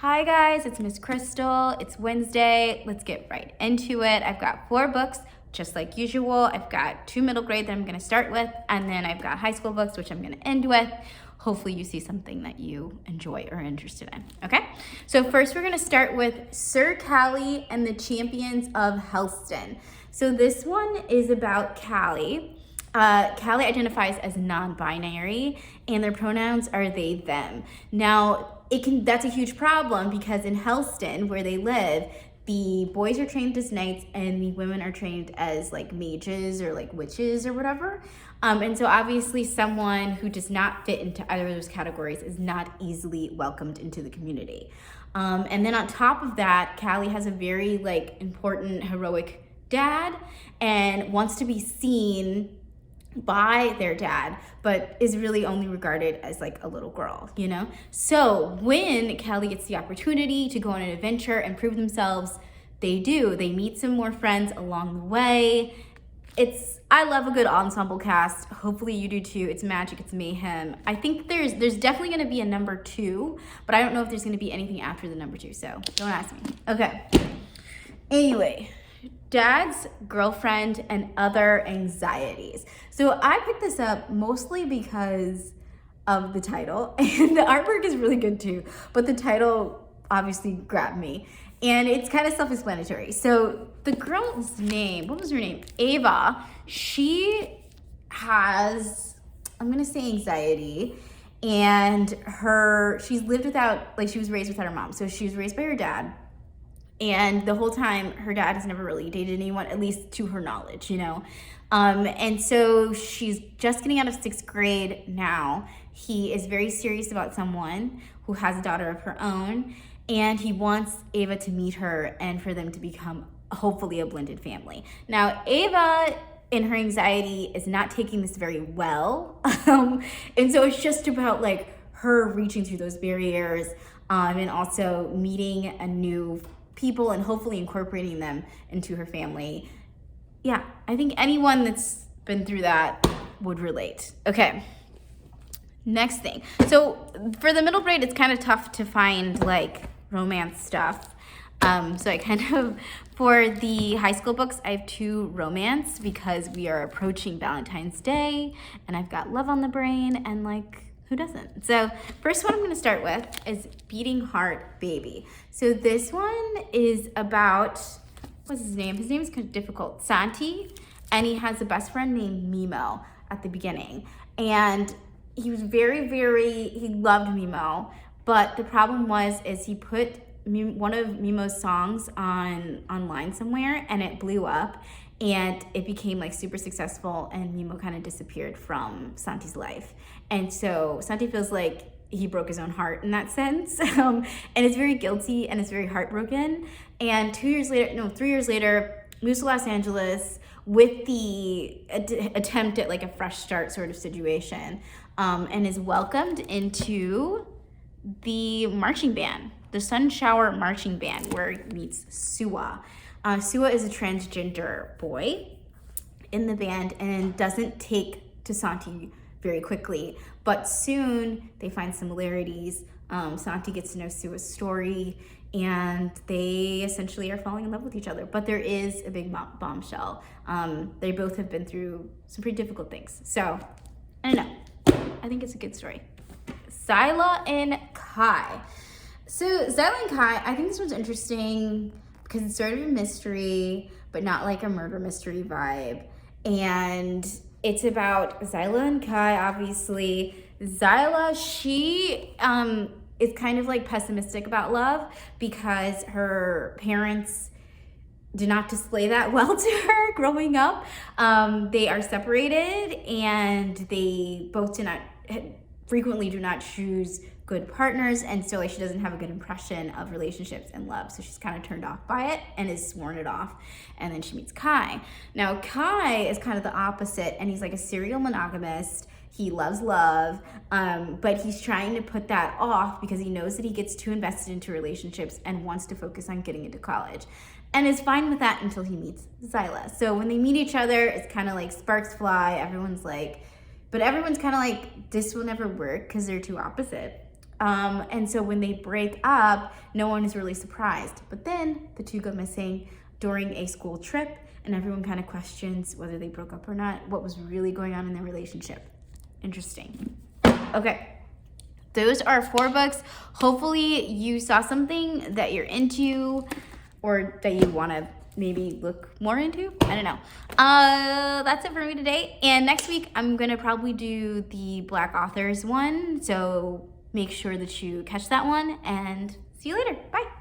Hi guys, it's Miss Crystal. It's Wednesday. Let's get right into it. I've got 4 books, just like usual. I've got 2 middle grade that I'm going to start with, and then I've got high school books, which I'm going to end with. Hopefully you see something that you enjoy or are interested in, okay? So first we're going to start with Sir Callie and the Champions of Helston. So this one is about Callie. Callie identifies as non-binary, and their pronouns are they, them. Now, that's a huge problem because in Helston, where they live, the boys are trained as knights and the women are trained as like mages or like witches or whatever. And so obviously someone who does not fit into either of those categories is not easily welcomed into the community. And then on top of that, Callie has a very like important, heroic dad and wants to be seen by their dad, but is really only regarded as like a little girl, you know? So when Callie gets the opportunity to go on an adventure and prove themselves, they do. They meet some more friends along the way. I love a good ensemble cast. Hopefully you do too. It's magic, it's mayhem. I think there's definitely gonna be a number 2, but I don't know if there's gonna be anything after the number 2, so don't ask me. Okay, anyway. Dad's girlfriend and other anxieties. So I picked this up mostly because of the title, and the artwork is really good too, but the title obviously grabbed me, and it's kind of self-explanatory. So the girl's name, what was her name? Ava. She has, I'm gonna say anxiety, and she's lived without, like she was raised without her mom. So she was raised by her dad. And the whole time, her dad has never really dated anyone, at least to her knowledge, you know? And so she's just getting out of 6th grade now. He is very serious about someone who has a daughter of her own, and he wants Ava to meet her and for them to become, hopefully, a blended family. Now, Ava, in her anxiety, is not taking this very well. And so it's just about, like, her reaching through those barriers and also meeting a new people and hopefully incorporating them into her family. Yeah, I think anyone that's been through that would relate. Okay, next thing. So for the middle grade, it's kind of tough to find like romance stuff. So I kind of, for the high school books, I have 2 romance because we are approaching Valentine's Day and I've got love on the brain and like, who doesn't? So first one I'm gonna start with is Beating Heart Baby. So this one is about, what's his name? His name is kind of difficult, Santi, and he has a best friend named Mimo at the beginning. And he was he loved Mimo, but the problem is he put one of Mimo's songs online somewhere and it blew up and it became like super successful and Mimo kind of disappeared from Santi's life. And so Santi feels like he broke his own heart in that sense. And it's very guilty and it's very heartbroken. And 3 years later, moves to Los Angeles with the attempt at like a fresh start sort of situation, and is welcomed into the marching band, the Sun Shower Marching Band, where he meets Sua. Sua is a transgender boy in the band and doesn't take to Santi very quickly, but soon they find similarities. Santi gets to know Sua's story and they essentially are falling in love with each other, but there is a big bombshell. They both have been through some pretty difficult things. So, I don't know. I think it's a good story. Zyla and Kai. So Zyla and Kai, I think this one's interesting because it's sort of a mystery, but not like a murder mystery vibe. And it's about Zyla and Kai, obviously. Zyla, she is kind of like pessimistic about love because her parents did not display that well to her growing up. They are separated and they both frequently do not choose good partners, and so like she doesn't have a good impression of relationships and love, so she's kind of turned off by it and is sworn it off. And then she meets Kai. Now Kai is kind of the opposite, and he's like a serial monogamist. He loves love, but he's trying to put that off because he knows that he gets too invested into relationships and wants to focus on getting into college, and is fine with that until he meets Zyla. So when they meet each other, it's kind of like sparks fly. Everyone's kind of like, this will never work because they're too opposite. And so when they break up, no one is really surprised. But then the two go missing during a school trip, and everyone kind of questions whether they broke up or not, what was really going on in their relationship. Interesting. Okay. Those are 4 books. Hopefully you saw something that you're into or that you want to maybe look more into. I don't know. That's it for me today. And next week, I'm going to probably do the Black Authors one. So make sure that you catch that one, and see you later. Bye.